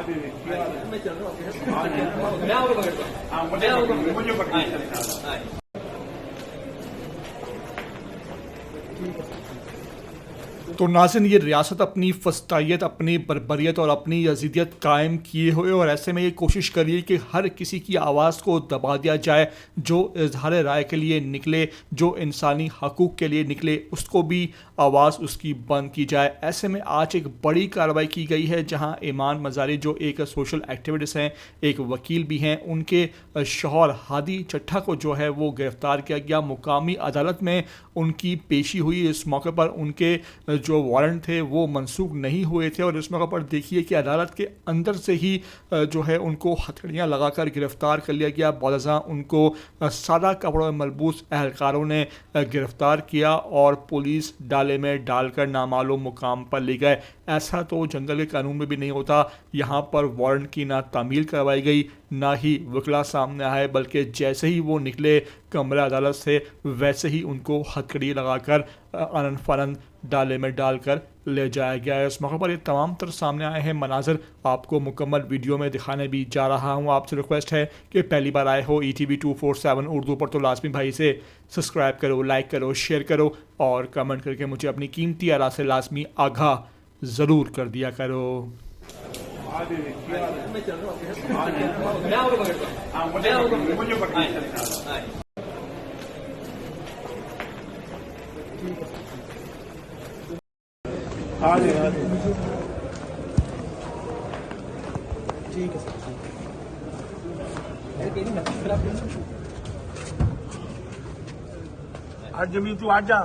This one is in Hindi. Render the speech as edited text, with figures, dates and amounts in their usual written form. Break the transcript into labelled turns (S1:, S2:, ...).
S1: मैं चल रहा हूँ, मैं आपको पकड़ता हूँ, मुझे पकड़ना।
S2: तो नाज़रीन, ये रियासत अपनी फस्तायत, अपनी बरबरियत और अपनी अजीदियत कायम किए हुए, और ऐसे में ये कोशिश करिए कि हर किसी की आवाज़ को दबा दिया जाए। जो इजहार राय के लिए निकले, जो इंसानी हकूक़ के लिए निकले, उसको भी आवाज़ उसकी बंद की जाए। ऐसे में आज एक बड़ी कार्रवाई की गई है, जहां ईमान मज़ारी जो एक सोशल एक्टिविस्ट हैं, एक वकील भी हैं, उनके शौहर हादी चट्ठा को जो है वो गिरफ़्तार किया गया। मुकामी अदालत में उनकी पेशी हुई। इस मौके पर उनके जो वारंट थे वो मनसूख नहीं हुए थे, और इस मौके पर देखिए कि अदालत के अंदर से ही जो है उनको हथकड़ियाँ लगाकर गिरफ़्तार कर लिया गया। बादशाह उनको सादा कपड़ों में मलबूस एहलकारों ने गिरफ़्तार किया और पुलिस डाले में डालकर नामालूम मुकाम पर ले गए। ऐसा तो जंगल के कानून में भी नहीं होता। यहाँ पर वारंट की ना तामील करवाई गई, ना ही वकला सामने आए, बल्कि जैसे ही वो निकले कमरा अदालत से, वैसे ही उनको हथकड़ी लगाकर आनन फानन डाले में डालकर ले जाया गया है। इस मौके पर ये तमाम तर सामने आए हैं मनाजर, आपको मुकम्मल वीडियो में दिखाने भी जा रहा हूँ। आपसे रिक्वेस्ट है कि पहली बार आए हो ETV 247 उर्दू पर तो लाजमी भाई से सब्सक्राइब करो, लाइक करो, शेयर करो और कमेंट करके मुझे अपनी कीमती आरा से लाजमी आगाह ज़रूर कर दिया करो।
S1: मैं चल रहा हूँ, मैं आपको पकड़ता हूँ, मुझे पकड़ना।
S3: ठीक है सर।
S4: आज जमीन तू आज जा।